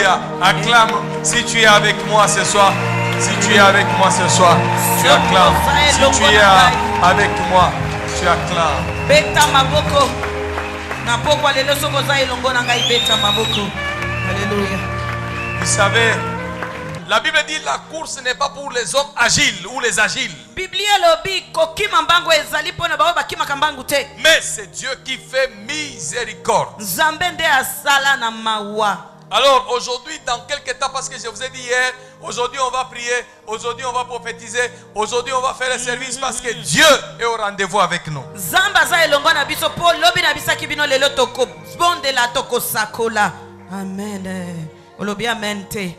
Alléluia. Acclame si tu es avec moi ce soir. Si tu es avec moi ce soir, tu acclames. Si tu es avec moi, tu acclames. Beta maboko. Na pokwa lelo sokoza elongo na ngai beta maboko. Alléluia. Vous savez, la Bible dit la course n'est pas pour les hommes agiles ou les agiles. Biblia lobi kokima mbango ezali pona bawo bakima kambangu te. Mais c'est Dieu qui fait miséricorde. Nzambe nde asala na mawa. Alors aujourd'hui, dans quelques temps, parce que je vous ai dit hier, aujourd'hui on va prier, aujourd'hui on va prophétiser, aujourd'hui on va faire le service parce que Dieu est au rendez-vous avec nous. Zamba za elongo na biso po lobi na bisaki bino lelo toko bonde la toko sakola. Amen. Olobi amen te.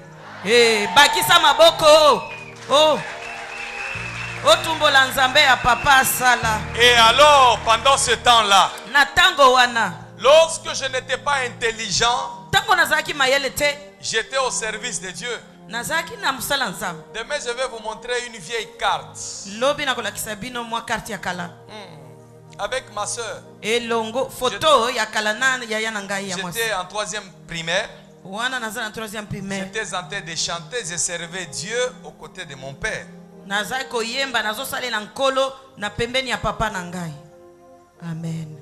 Bakisa maboko. Oh. Otumbola nzambe ya papa sala. Et alors, pendant ce temps-là, na tango wana, lorsque je n'étais pas intelligent, tango nazaki mayele te, j'étais au service de Dieu. nazaki na musala nzambe. Demain, je vais vous montrer une vieille carte. Lobi na kolakisa bino mwa carte ya kala. Avec ma soeur. Elongo photo ya kala na ya na ngai ya mwasi. J'étais en 3e primaire. Wana naza na 3e primaire. J'étais en train de chanter, je servais Dieu aux côtés de mon père. Nazaki koyemba nazo salela nkolo na pembeni ya papa na ngai. Amen.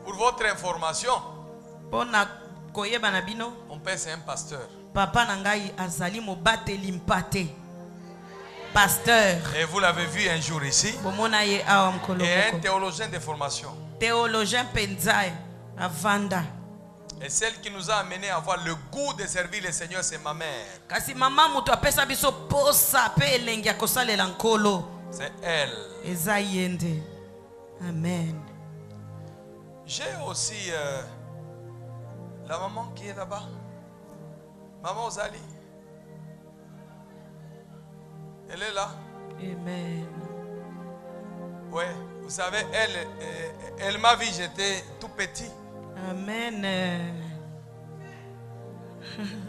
Pour votre information, pona koyeba na bino, mon père c'est un pasteur. Papa na ngai azali mobateli mpate. Pasteur. Et vous l'avez vu un jour ici. Bomona ye awa mkolo Et un moko. théologien de formation. Théologien penzae avanda. Et celle qui nous a amené à avoir le goût de servir le Seigneur, c'est ma mère. Kasi mama mutu apesa biso posa pe elengi akosalela nkolo. C'est elle. Eza yende. Amen. J'ai aussi la maman qui est là-bas. Maman Ozali. Elle est là. Amen. Ouais, vous savez, elle m'a vu, j'étais tout petit. Amen.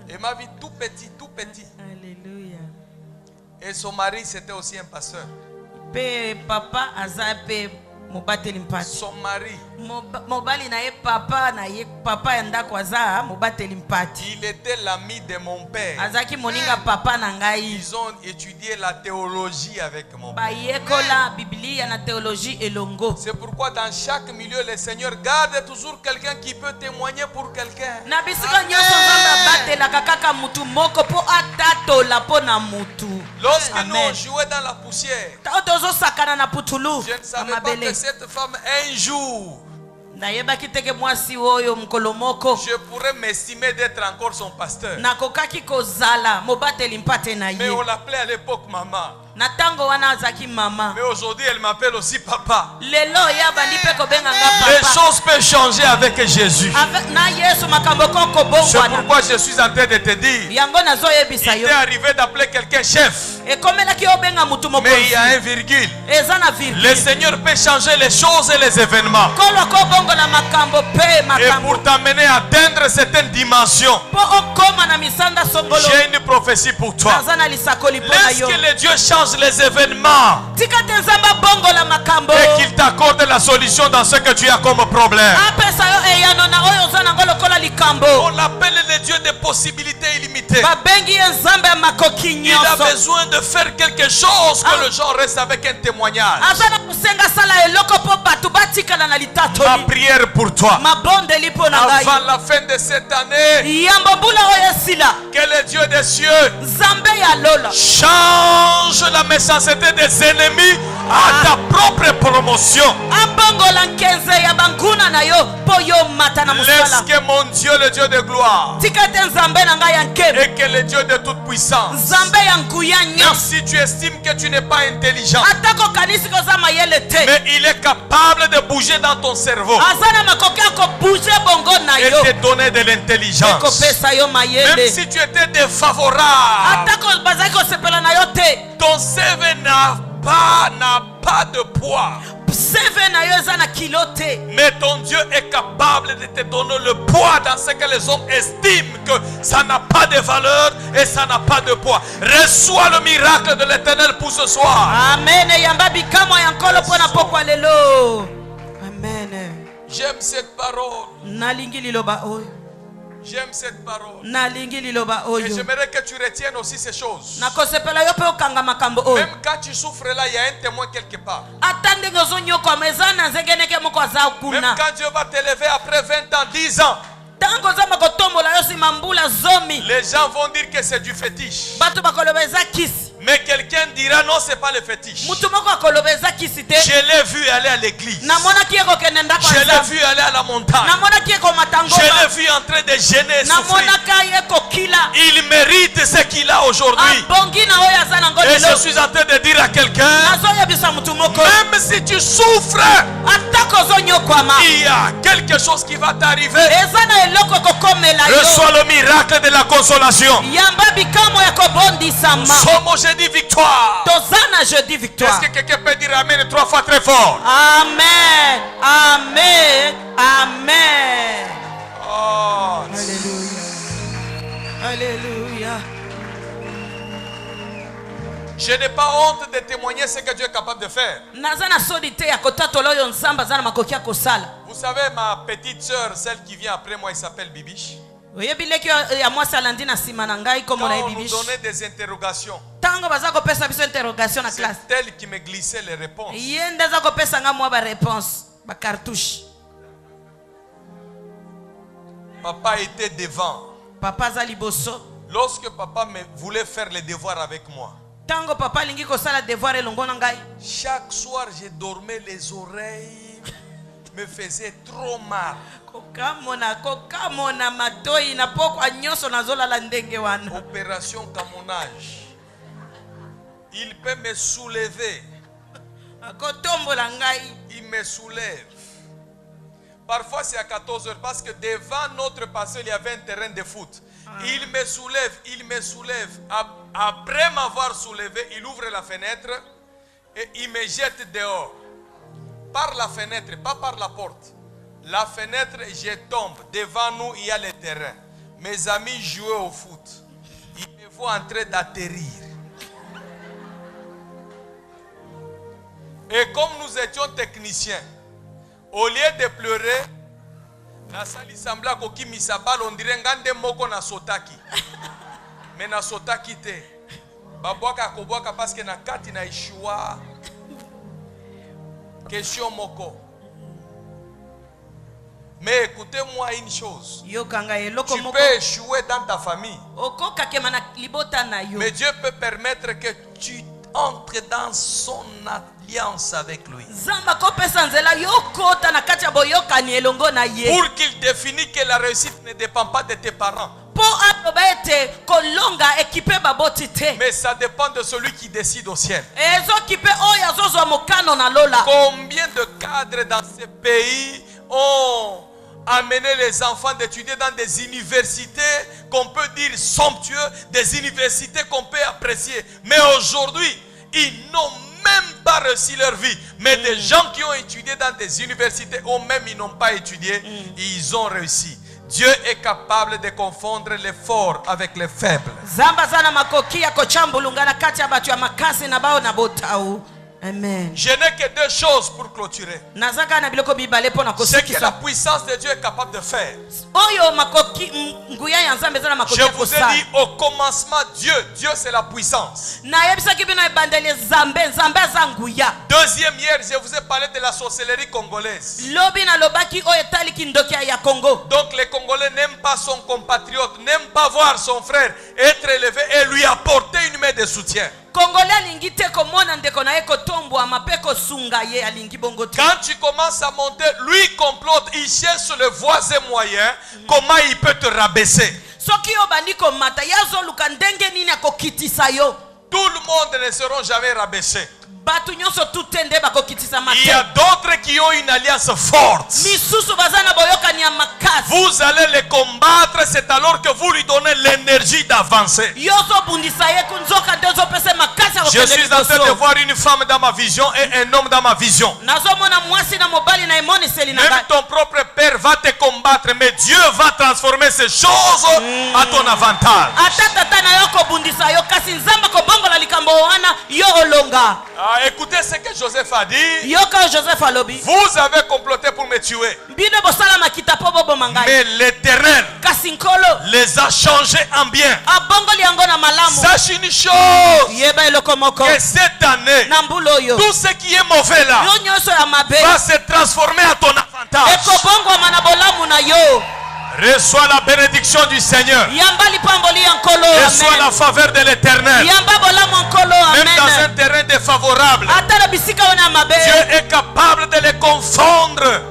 Elle m'a vu tout petit, tout petit. Alléluia. Et son mari, c'était aussi un pasteur. Pe papa azape mobateli mpate. Son mari. Mobali na ye papa yanda kwaza mobateli mpate. Il était l'ami de mon père. Azaki moninga papa na ngai. Ils ont étudié la théologie avec mon père. Bayekola biblia na théologie elongo. C'est pourquoi dans chaque milieu, le Seigneur garde toujours quelqu'un qui peut témoigner pour quelqu'un. Na bisika nyonso nzambe abatelaka kaka mutu moko po atatola po na mutu. Lorsque nous jouions dans la poussière, je ne savais pas que cette femme un jour, je pourrais m'estimer d'être encore son pasteur. Mais on l'appelait à l'époque maman. Mais aujourd'hui elle m'appelle aussi papa. Les choses peuvent changer avec Jésus. C'est pourquoi je suis en train de te dire, il est arrivé d'appeler quelqu'un chef, mais il y a un virgule. Le Seigneur peut changer les choses et les événements, et pour t'amener à atteindre certaines dimensions. J'ai une prophétie pour toi. Laisse que le Dieu change les événements et qu'il t'accorde la solution dans ce que tu as comme problème. On l'appelle le Dieu des possibilités illimitées. Il a besoin de faire quelque chose que le gens reste avec un témoignage. Ma prière pour toi, avant la fin de cette année, que le Dieu des cieux change la méchanceté des ennemis à ta propre promotion. Laisse que mon Dieu, le Dieu de gloire, et que le Dieu de toute puissance, même si tu estimes que tu n'es pas intelligent, mais il est capable de bouger dans ton cerveau et te donner de l'intelligence. Même si tu étais défavorable, ton CV n'a pas de poids, mais ton Dieu est capable de te donner le poids dans ce que les hommes estiment que ça n'a pas de valeur et ça n'a pas de poids. Reçois le miracle de l'Éternel pour ce soir. Amen. J'aime cette parole. J'aime cette parole. Et j'aimerais que tu retiennes aussi ces choses. Même quand tu souffres là, il y a un témoin quelque part. Même quand Dieu va t'élever après 20 ans, 10 ans, les gens vont dire que c'est du fétiche. Mais quelqu'un dira non, c'est pas le fétiche. Je l'ai vu aller à l'église. Je l'ai vu aller à la montagne. Je l'ai vu en train de gêner et souffrir. Il mérite ce qu'il a aujourd'hui. Et je suis en train de dire à quelqu'un, même si tu souffres, il y a quelque chose qui va t'arriver. Reçois le miracle de la consolation. Je dis victoire. Est-ce que quelqu'un peut dire amen 3 fois très fort? Amen. Amen. Amen. Oh. Alléluia. Alléluia. Je n'ai pas honte de témoigner ce que Dieu est capable de faire. Vous savez, ma petite soeur, celle qui vient après moi, elle s'appelle Bibiche. Quand on nous donnait des interrogations, c'est elle qui me glissait les réponses. Papa était devant. Lorsque papa voulait faire les devoirs avec moi, chaque soir je dormais, les oreilles me faisaient trop mal. Opération camonage. Il peut me soulever. Il me soulève. Parfois c'est à 14h parce que devant notre passé il y avait un terrain de foot. Il me soulève, il me soulève. Après m'avoir soulevé, il ouvre la fenêtre et il me jette dehors. Par la fenêtre, pas par la porte. La fenêtre, je tombe. Devant nous, il y a le terrain. Mes amis jouaient au foot. Ils me voient en train d'atterrir. Et comme nous étions techniciens, au lieu de pleurer, la salle semblait que misabal, on dirait ngande moko na sotaki. Mais na sotaki te. Babwaka kobwaka parce que na kati na ishua. Question moko. Mais écoutez-moi une chose. Tu peux échouer dans ta famille. Mais Dieu peut permettre que tu entres dans son alliance avec lui. Pour qu'il définisse que la réussite ne dépend pas de tes parents. Mais ça dépend de celui qui décide au ciel. Combien de cadres dans ces pays ont amené les enfants d'étudier dans des universités qu'on peut dire somptueux, des universités qu'on peut apprécier. Mais aujourd'hui, ils n'ont même pas réussi leur vie. Mais des gens qui ont étudié dans des universités, ou même ils n'ont pas étudié, ils ont réussi. Dieu est capable de confondre les forts avec les faibles. Amen. Je n'ai que deux choses pour clôturer. Ce que la puissance de Dieu est capable de faire. Je vous ai dit au commencement, Dieu c'est la puissance. Deuxième, hier je vous ai parlé de la sorcellerie congolaise. Donc les Congolais n'aiment pas son compatriote, n'aiment pas voir son frère être élevé et lui apporter une main de soutien. Quand tu commences à monter, lui complote, il cherche le voisin moyen, comment il peut te rabaisser. Tout le monde ne seront jamais rabaissés. Il y a d'autres qui ont une alliance forte. Vous allez les combattre, c'est alors que vous lui donnez l'énergie d'avancer. Je suis en train de voir une femme dans ma vision et un homme dans ma vision. Même ton propre père va te combattre, mais Dieu va transformer ces choses à ton avantage. Écoutez ce que Joseph a dit. Vous avez comploté pour me tuer. Mais l'Éternel les a changés en bien. Sache une chose, que cette année, tout ce qui est mauvais là va se transformer à ton avantage. Reçois la bénédiction du Seigneur. Reçois la faveur de l'Éternel. Même dans un terrain défavorable, Dieu est capable de les confondre.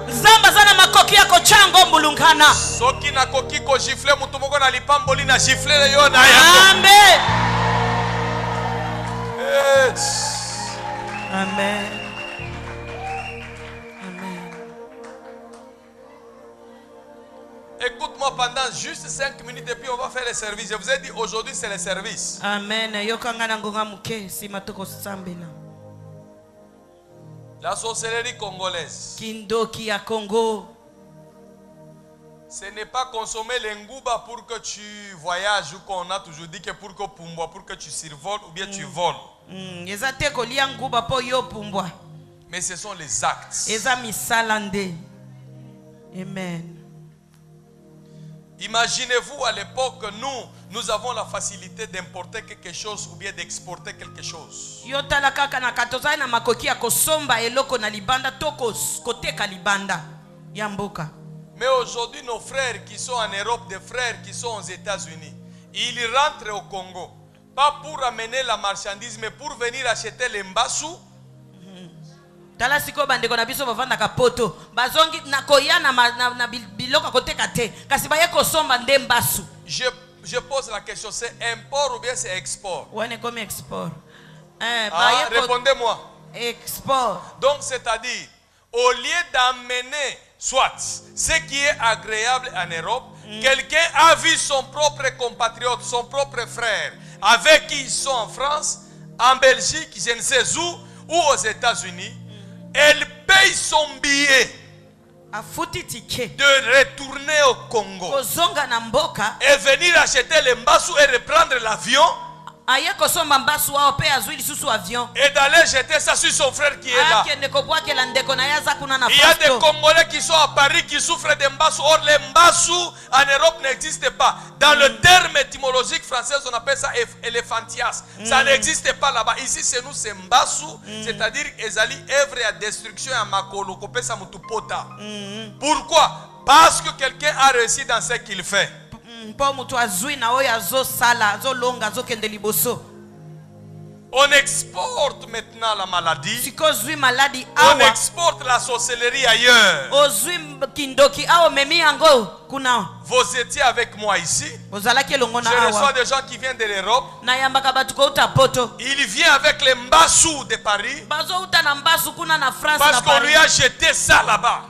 Amen. Écoute-moi pendant juste 5 minutes et puis on va faire les services. Je vous ai dit aujourd'hui c'est les services. Amen. La sorcellerie congolaise. Kindoki à Congo. Ce n'est pas consommer les ngouba pour que tu voyages ou qu'on a toujours dit que pour que tu survoles ou bien tu voles. Mais ce sont les actes. Amen. Imaginez-vous à l'époque, nous avons la facilité d'importer quelque chose ou bien d'exporter quelque chose. Mais aujourd'hui, nos frères qui sont en Europe, des frères qui sont aux États-Unis, ils rentrent au Congo, pas pour amener la marchandise, mais pour venir acheter les mbassou. Je pose la question, c'est import ou bien c'est export? Répondez-moi. Export. Donc c'est-à-dire, au lieu d'amener soit ce qui est agréable en Europe, quelqu'un a vu son propre compatriote, son propre frère, avec qui ils sont en France, en Belgique, je ne sais où, ou aux États-Unis. Elle paye son billet de retourner au Congo et venir acheter les mbassou et reprendre l'avion et d'aller jeter ça sur son frère qui est là. Il y a des Congolais qui sont à Paris qui souffrent de mbassou. Or les mbassou en Europe n'existent pas. Dans le terme étymologique français on appelle ça éléphantias. Ça n'existe pas là-bas. Ici c'est nous c'est mbassou, c'est-à-dire ezali œuvre à destruction à makolo kopesa mutu pota. Pourquoi? Parce que quelqu'un a réussi dans ce qu'il fait. On exporte maintenant la maladie. On exporte la sorcellerie ailleurs. Vous étiez avec moi ici. Je reçois des gens qui viennent de l'Europe. Il vient avec les mbassou de Paris. Parce qu'on lui a jeté ça là-bas.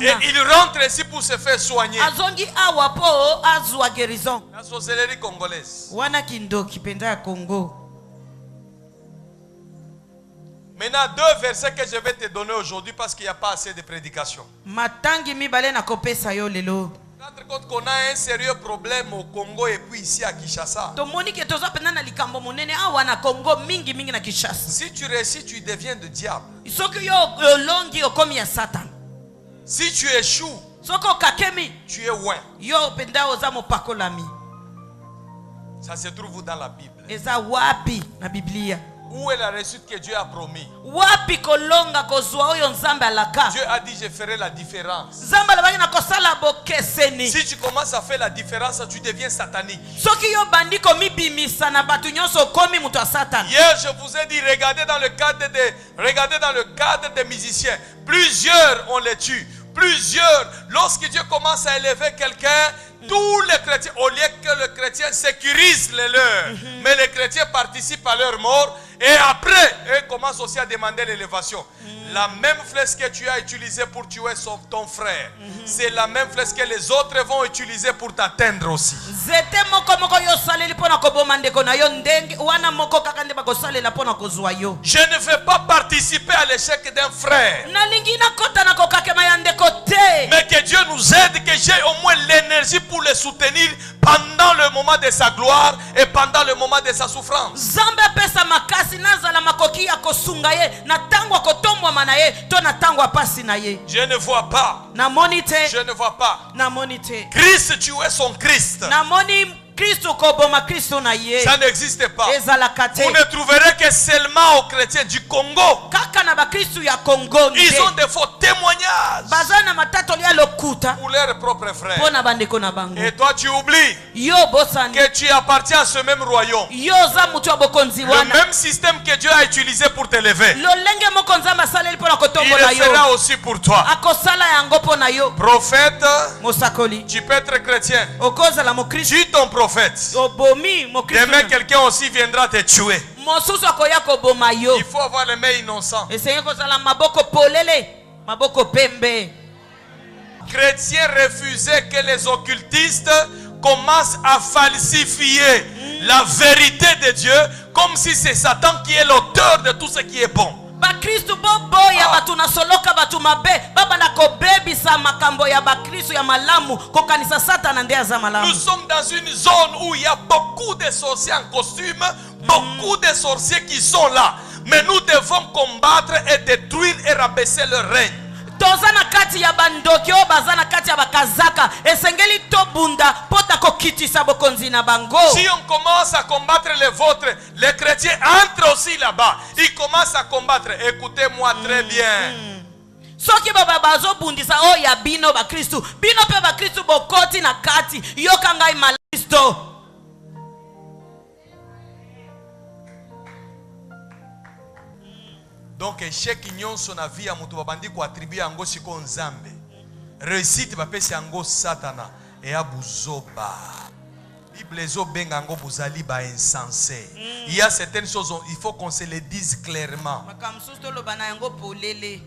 Et il rentre ici pour se faire soigner. La sorcellerie congolaise. Maintenant, 2 versets que je vais te donner aujourd'hui parce qu'il n'y a pas assez de prédication. Rendre compte qu'on a un sérieux problème au Congo et puis ici à Kinshasa. Si tu réussis, tu deviens le diable. Si tu échoues, tu es ouin. Ça se trouve dans la Bible. Où est la réussite que Dieu a promis? Dieu a dit je ferai la différence. Si tu commences à faire la différence, tu deviens satanique. Hier je vous ai dit regardez dans le cadre des musiciens. Plusieurs on les tue. Plusieurs, lorsque Dieu commence à élever quelqu'un, tous les chrétiens, au lieu que le chrétien sécurise les leurs, mais les chrétiens participent à leur mort et après, eux commencent aussi à demander l'élévation. La même flèche que tu as utilisée pour tuer ton frère, c'est la même flèche que les autres vont utiliser pour t'atteindre aussi. Je ne veux pas participer à l'échec d'un frère. Mais que Dieu nous aide, que j'ai au moins l'énergie l'énergie pour le soutenir pendant le moment de sa gloire et pendant le moment de sa souffrance. Je ne vois pas. Je ne vois pas. Christ, tu es son Christ. Ça n'existe pas. Vous ne trouverez que seulement aux chrétiens du Congo. Ils ont des faux témoignages pour leurs propres frères. Et toi tu oublies que tu appartiens à ce même royaume. Le même système que Dieu a utilisé pour t'élever, il le fera aussi pour toi. Prophète, tu peux être chrétien. Tu ton prophète. Demain quelqu'un aussi viendra te tuer. Il faut avoir les mains innocentes. Chrétiens refusaient que les occultistes commencent à falsifier la vérité de Dieu comme si c'est Satan qui est l'auteur de tout ce qui est bon. Nous sommes dans une zone où il y a beaucoup de sorciers en costume, beaucoup de sorciers qui sont là, mais nous devons combattre et détruire et rabaisser leur règne. Si on commence à combattre les vôtres, les chrétiens entrent aussi là-bas. Ils commencent à combattre. Écoutez-moi très bien. Soki baba bazo bundisa o ya bino ba Kristu bino pe ba Kristu bokoti na kati yoka ngai malisto. Donc échec nyonso na vie ya mutu babandi ko attribuer yango siko nzambe. Réussite ba pesi yango satana et abuzoba. Bible ezo benga yango buzali ba insensé. Il y a certaines choses il faut qu'on se les dise clairement. Makamsusto lo bana yango polele.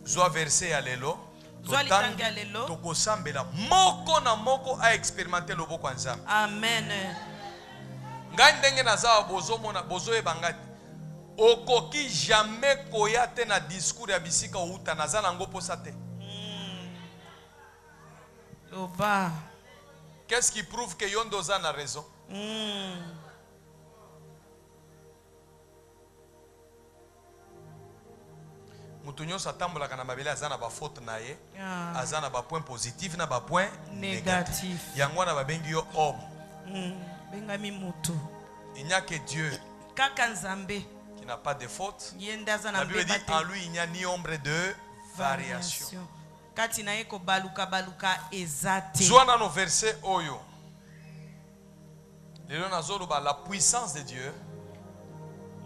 Zoa verset à l'élo. Moko na moko a expérimenté le boko nzambe. Amen. Ngandenge na za bozo mona bozo e bangati. Okoki jamais koyate na discours ya bisika outa na za nango posate. Loba. Qu'est-ce qui prouve que Yondoza a raison? Mutunyo satambola kana mabele azana ba faute na ye, azana ba point positif na ba point négatif. Yangwana ba bengi yo homme. Bengami mutu. Il n'y a que Dieu Kaka nzambe qui n'a pas de faute. La Bible dit en lui il n'y a ni ombre de variation. Kati na ye ko baluka ezate. Joana no verset oyo. Lelo nazolo ba la puissance de Dieu.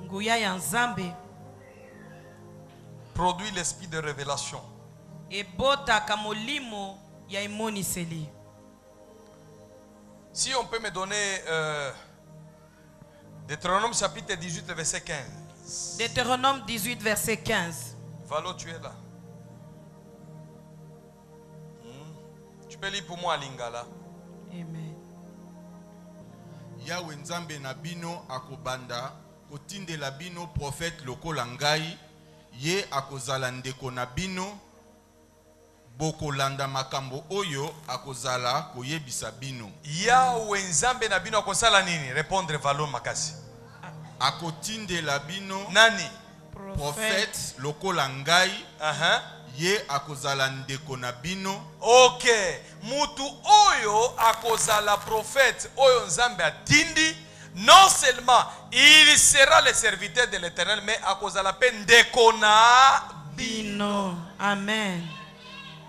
Nguya ya nzambe produit l'esprit de révélation. Si on peut me donner Deutéronome chapitre 18 verset 15. Deutéronome 18 verset 15. Valo, tu es là. Tu peux lire pour moi Lingala. Amen. Yahweh nzambe na bino akobanda kotinde la bino prophète lokola ngai. Ye akozala ndeko na bino bokolanda makambo oyo akozala koyebisa bino. Yahweh nzambe na bino akozala nini? Répondre Valo makasi. Akotinde la bino nani? Prophète lokola ngai. Ye akozala ndeko na bino. Ok. Mutu oyo akozala prophète oyo nzambe atindi. Non seulement il sera le serviteur de l'Éternel, mais à cause de la peine dekona bino. Amen.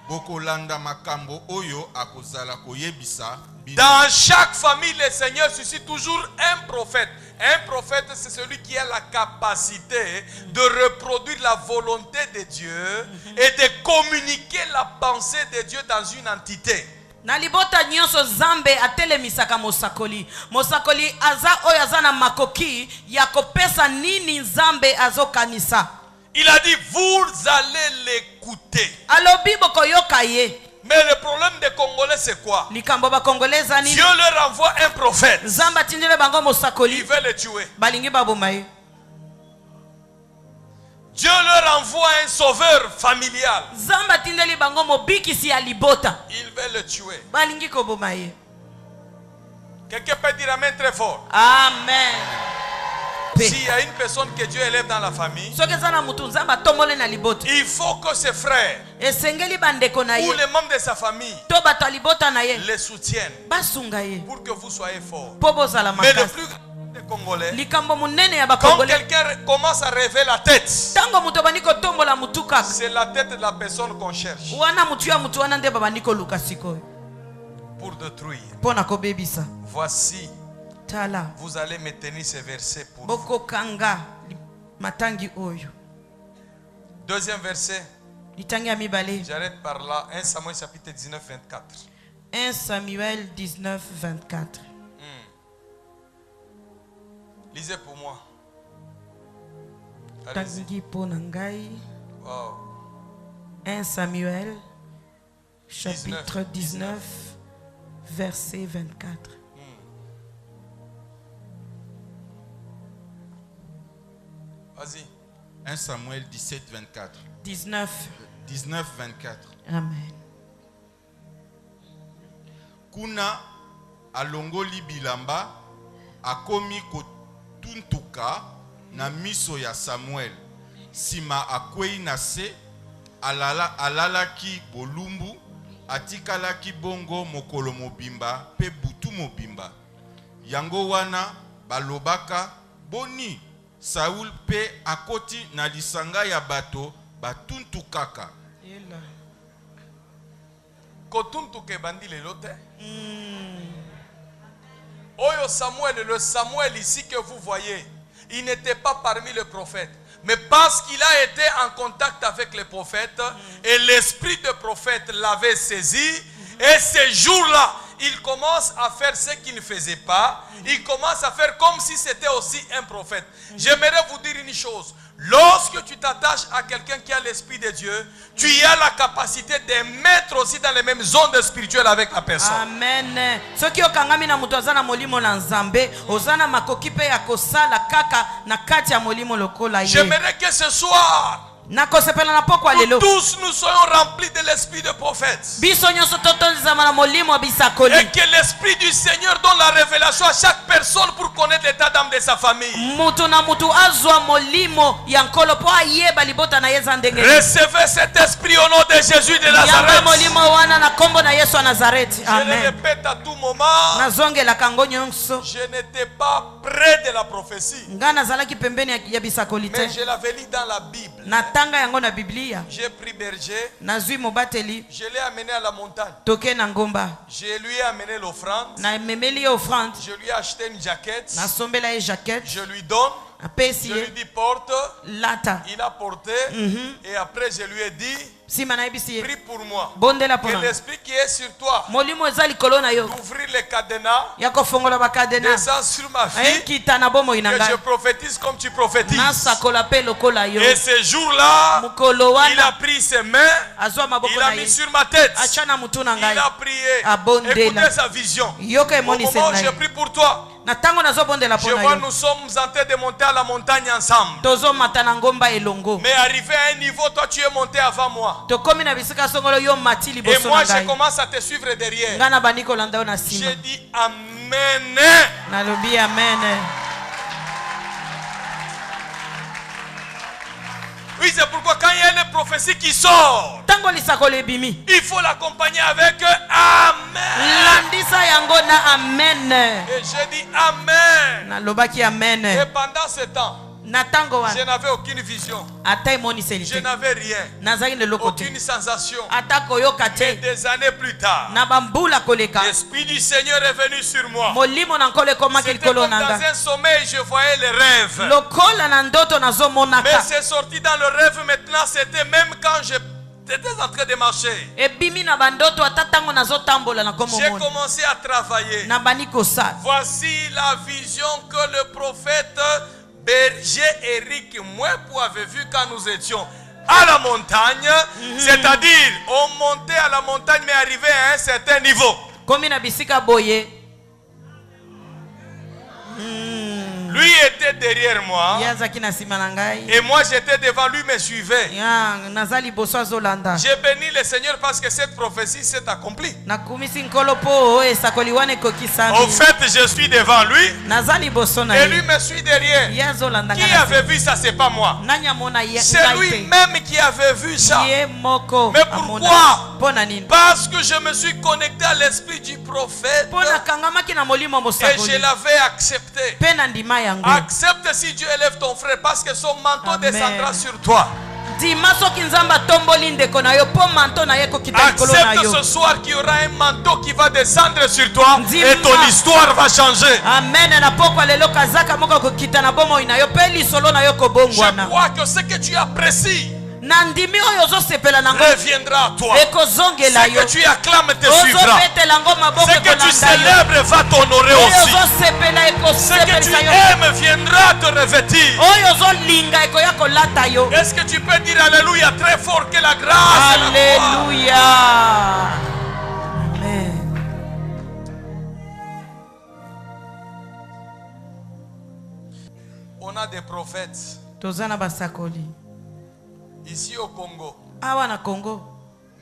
Bokolanda makambo oyo akozala koyebisa bino. Dans chaque famille, le Seigneur suscite toujours un prophète. Un prophète, c'est celui qui a la capacité de reproduire la volonté de Dieu et de communiquer la pensée de Dieu dans une entité. Nalibota nyonso zambe atelemisaka mosakoli. Mosakoli aza oyo aza na makoki ya kopesa nini zambe azokanisa. Il a dit vous allez l'écouter. Alobi boko yoka ye. Mais le problème des Congolais c'est quoi? Likambo ba Congolais nini? Dieu leur envoie un prophète. Zamba tindele bango mosakoli. Il veut le tuer. Balingi baboma ye. Dieu leur envoie un sauveur familial. Il veut le tuer. Balingi koboma ye. Quelqu'un peut dire amen très fort. Amen. S'il y a une personne que Dieu élève dans la famille, il faut que ses frères ou les membres de sa famille les soutiennent pour que vous soyez forts. Mais le plus grand des Congolais, quand quelqu'un commence à rêver la tête, c'est la tête de la personne qu'on cherche pour détruire. Voici, vous allez me tenir ces versets pour vous. Deuxième verset. J'arrête par là. 1 Samuel chapitre 19, 24. 1 Samuel 19, 24. Lisez pour moi. Wow. 1 Samuel chapitre 19, verset 24. Vas-y. 1 Samuel 17, 24. 19, 24. Amen. Kuna alongoli bilamba akomi kotuntuka na miso ya Samuel. Sima akwei na se alalaki bolumbu atikalaki bongo mokolo mobimba pe butu mobimba. Yango wana balobaka boni Saul pe akoti na lisanga ya bato batuntukaka. Kotuntuke bandi lelote. Oyo Samuel, le Samuel ici que vous voyez, il n'était pas parmi les prophètes. Mais parce qu'il a été en contact avec les prophètes et l'esprit de prophète l'avait saisi, et ces jours-là, il commence à faire ce qu'il ne faisait pas. Il commence à faire comme si c'était aussi un prophète. J'aimerais vous dire une chose. Lorsque tu t'attaches à quelqu'un qui a l'esprit de Dieu, tu as la capacité de mettre aussi dans les mêmes zones spirituelles avec la personne. Amen. Ce qui okangami na mutu azana molimo na nzambe, ozana makoki pe ya kosala kaka na kati ya molimo lokola ye. J'aimerais que ce soir nous tous nous soyons remplis de l'esprit de prophète. Et que l'esprit du Seigneur donne la révélation à chaque personne pour connaître l'état d'âme de sa famille. Recevez cet esprit au nom de Jésus de Nazareth. Je le répète à tout moment. Je n'étais pas près de la prophétie. Mais je l'avais lu dans la Bible. J'ai pris berger. Je l'ai amené à la montagne. Je lui ai amené l'offrande. Je lui ai acheté une jaquette. Je lui donne. Je lui dis porte. Il a porté. Et après je lui ai dit prie pour moi. Que l'esprit qui est sur toi d'ouvrir les cadenas descend sur ma fille. Que je prophétise comme tu prophétises. Et ce jour-là, il a pris ses mains, il a mis sur ma tête, il a prié. Écoutez sa vision. Au moment où j'ai pris pour toi, je vois nous sommes en train de monter à la montagne ensemble. Mais arrivé à un niveau, toi tu es monté avant moi. Et moi je commence à te suivre derrière. J'ai dit Amen. Oui, c'est pourquoi quand il y a une prophétie qui sort, il faut l'accompagner avec Amen. Et j'ai dit Amen. Et pendant ce temps, je n'avais aucune vision. Je n'avais rien. Aucune sensation. Mais des années plus tard, l'Esprit du Seigneur est venu sur moi. C'était comme dans un sommeil, je voyais les rêves. Mais c'est sorti dans le rêve maintenant. C'était même quand j'étais en train de marcher. J'ai commencé à travailler. Voici la vision que le prophète berger Eric Mwepu avait vu quand nous étions à la montagne. C'est-à-dire, on montait à la montagne mais arrivait à un certain niveau. Lui était derrière moi. Et moi j'étais devant lui, me suivait. J'ai béni le Seigneur parce que cette prophétie s'est accomplie. Au fait, je suis devant lui et lui me suit derrière. Qui avait vu ça? C'est pas moi. C'est lui-même qui avait vu ça. Mais pourquoi? Parce que je me suis connecté à l'esprit du prophète et je l'avais accepté. Accepte si Dieu élève ton frère parce que son manteau descendra sur toi. Accepte ce soir qu'il y aura un manteau qui va descendre sur toi et ton histoire va changer. Je crois que ce que tu apprécies reviendra à toi. Ce que tu acclames te suivra. Ce que tu célèbres va t'honorer aussi. Ce que tu aimes viendra te revêtir. Est-ce que tu peux dire Alléluia très fort, que la grâce Alléluia. Amen. On a des prophètes ici au Congo.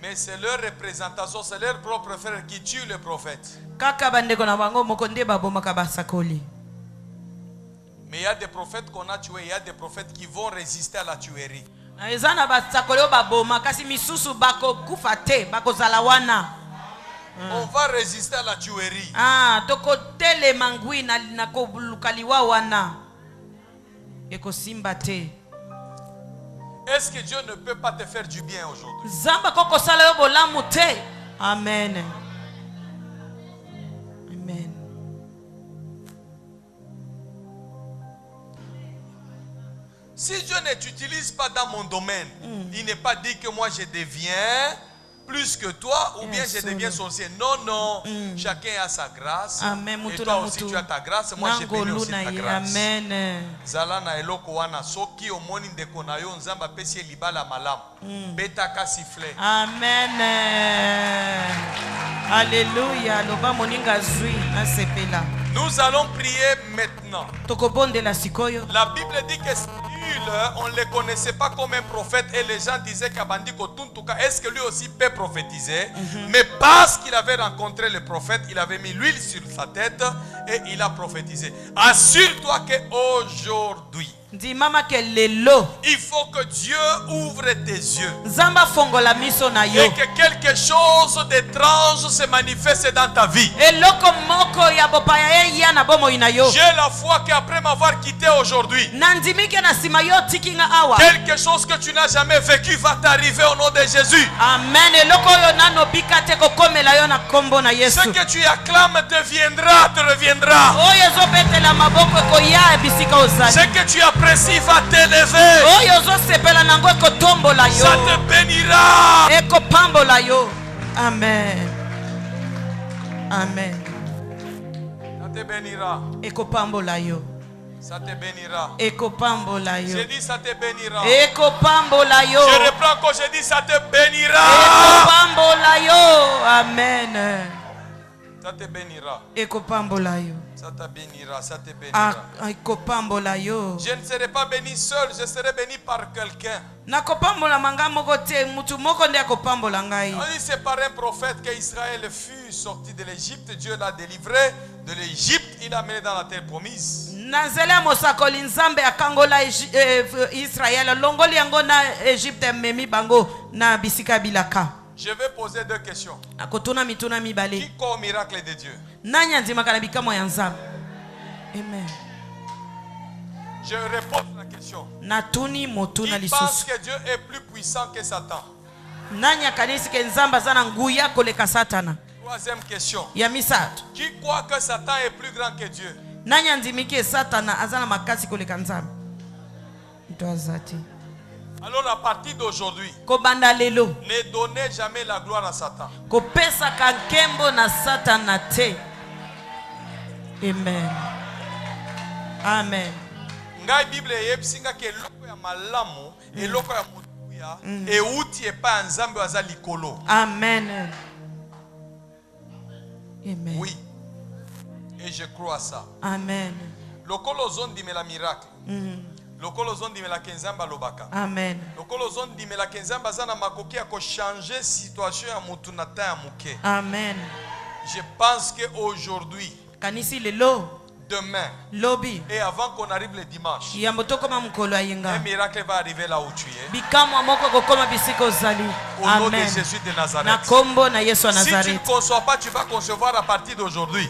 Mais c'est leur représentation, c'est leur propre frère qui tue le prophète. Mais il y a des prophètes qu'on a tués, il y a des prophètes qui vont résister à la tuerie. On va résister à la tuerie. Est-ce que Dieu ne peut pas te faire du bien aujourd'hui? Amen. Amen. Si Dieu ne t'utilise pas dans mon domaine, il n'est pas dit que moi je deviens plus que toi ou bien je deviens sorcier. Non, non. Chacun a sa grâce. Amen. Et toi aussi tu as ta grâce. Moi j'ai béni aussi ta grâce. Amen. Zalana eloko wana soki omoni ndeko na yo nzamba pesi libala malam. Betaka sifflet. Amen. Alléluia. Loba moninga zui na sepela. Nous allons prier maintenant. La Bible dit que on ne le connaissait pas comme un prophète et les gens disaient qu'Abandi Kotuntuka, est-ce que lui aussi peut prophétiser? Mais parce qu'il avait rencontré le prophète, il avait mis l'huile sur sa tête et il a prophétisé. Assure-toi qu'aujourd'hui, il faut que Dieu ouvre tes yeux et que quelque chose d'étrange se manifeste dans ta vie. J'ai la foi qu'après m'avoir quitté aujourd'hui, quelque chose que tu n'as jamais vécu va t'arriver au nom de Jésus. Amen. Ce que tu acclames deviendra, te reviendra. Ce que tu apprécies va t'élever. Ça te bénira. Amen. Amen. Ça te bénira. Ça te bénira. J'ai dit ça te bénira. Je reprends quand j'ai dit ça te bénira. Amen. Ça te bénira. Ça te bénira. Ça te bénira. Je ne serai pas béni seul, je serai béni par quelqu'un. C'est par un prophète qu'Israël fut sorti de l'Égypte. Dieu l'a délivré de l'Égypte. Il l'a mené dans la terre promise. Je vais poser deux questions. Qui croit au miracle de Dieu? Amen. Je réponds à la question. Qui pense que Dieu est plus puissant que Satan? Troisième question. Qui croit que Satan est plus grand que Dieu? Alors à partir d'aujourd'hui, ne donnez jamais la gloire à Satan. Amen. Amen. Ngai Bible yebsinga ke loko ya malamu e loko ya mutuya e uti e pa nzambe waza likolo. Amen. Amen. Oui. Et je crois à ça. Amen. Lokolo zondi me la miracle. Lokolo zondi me la kenzamba lobaka. Amen. Lokolo zondi me la kenzamba zana makoki ya ko changer situation ya mutu na ta ya muke. Amen. Je pense que aujourd'hui, Kanisi lelo. demain Lobby. et avant qu'on arrive le dimanche, un miracle va arriver là où tu es. Au nom de Jésus de Nazareth. Si tu ne conçois pas, tu vas concevoir à partir d'aujourd'hui.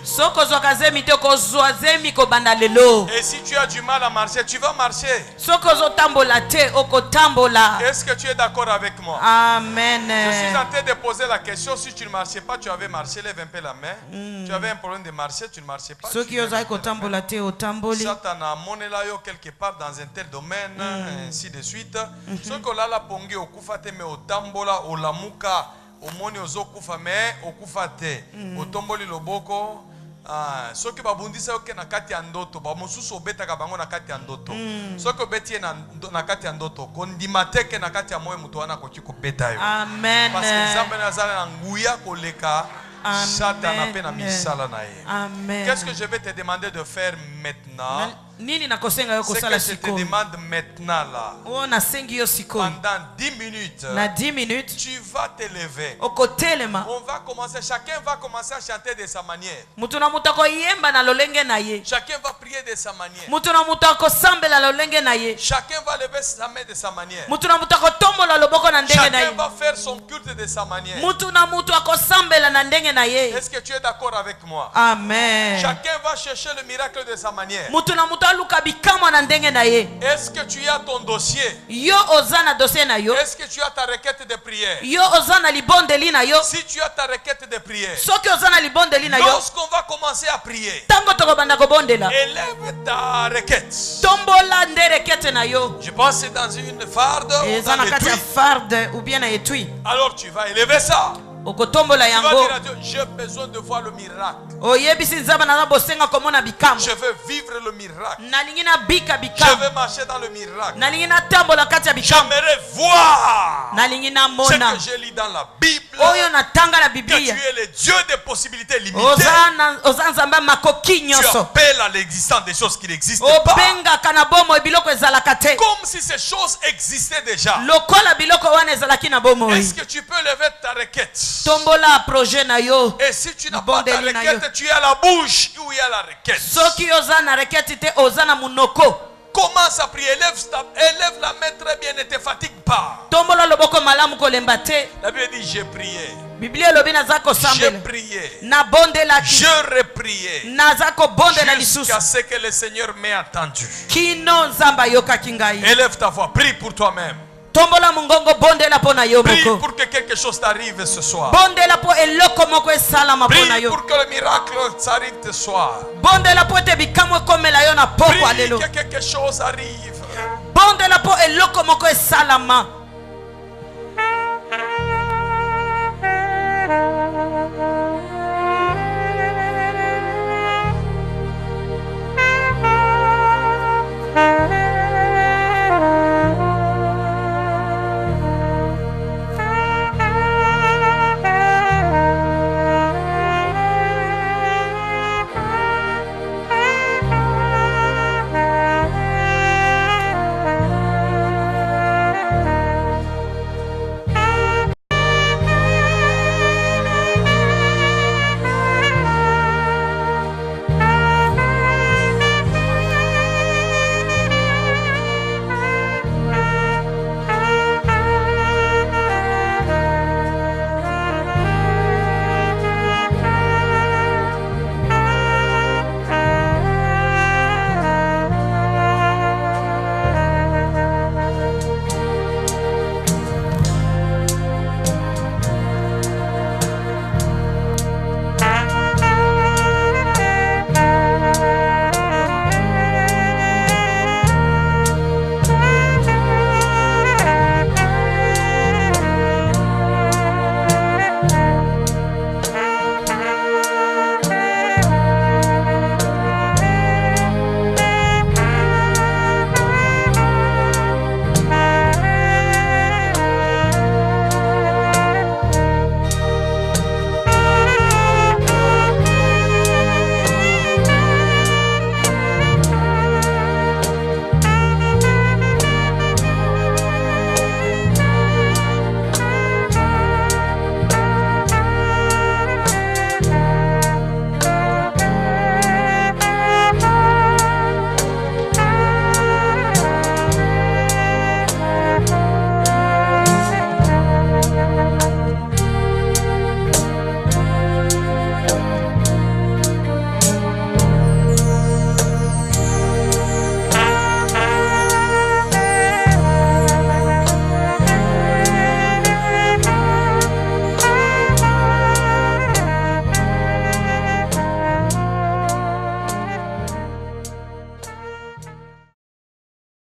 Et si tu as du mal à marcher, tu vas marcher. Est-ce que tu es d'accord avec moi? Amen. Je suis en train de poser la question. Si tu ne marchais pas, tu avais marché. Lève un peu la main. Tu avais un problème de marcher, tu ne marchais pas. Satan a monela yo quelque part dans un tel domaine, ainsi de suite. Ce que là la pongi okufate me otambola olamuka omoni ozokufa me okufate otomboli loboko. Soki babundisa yo ke na kati ya ndoto ba mosusu obetaka bango na kati ya ndoto. Soki obeti na kati ya ndoto kondima teke na kati ya moyo mutu wana koki kobeta yo. Amen. Parce que Nzambe nazala na nguya koleka. Amen. Qu'est-ce que je vais te demander de faire maintenant? C'est que je te demande maintenant là. Pendant 10 minutes, tu vas te lever. On va commencer, chacun va commencer à chanter de sa manière. Chacun va prier de sa manière. Chacun va lever sa main de sa manière. Chacun va faire son culte de sa manière. Est-ce que tu es d'accord avec moi? Amen. Chacun va chercher le miracle de sa manière. Est-ce que tu as ton dossier? Est-ce que tu as ta requête de prière? Si tu as ta requête de prière, lorsqu'on va commencer à prier, élève ta requête. Je pense que c'est dans une farde ou bien un étui. Alors tu vas élever ça. Tu vas dire à Dieu, j'ai besoin de voir le miracle. Je veux vivre le miracle. Je veux marcher dans le miracle. J'aimerais voir ce que j'ai lu dans la Bible, que tu es le Dieu des possibilités limitées. Tu appelles à l'existence des choses qui n'existent pas. Comme si ces choses existaient déjà. Est-ce que tu peux lever ta requête? Et si tu n'as pas ta requête, tu as la bouche où il y a la requête. Commence à prier, élève la main très bien, ne te fatigue pas. La Bible dit j'ai prié. J'ai prié. Je reprié. Jusqu'à ce que le Seigneur m'ait entendu. Élève ta voix, prie pour toi-même. Prie pour que quelque chose t'arrive ce soir. Prie pour que le miracle t'arrive ce soir. Prie que quelque chose arrive.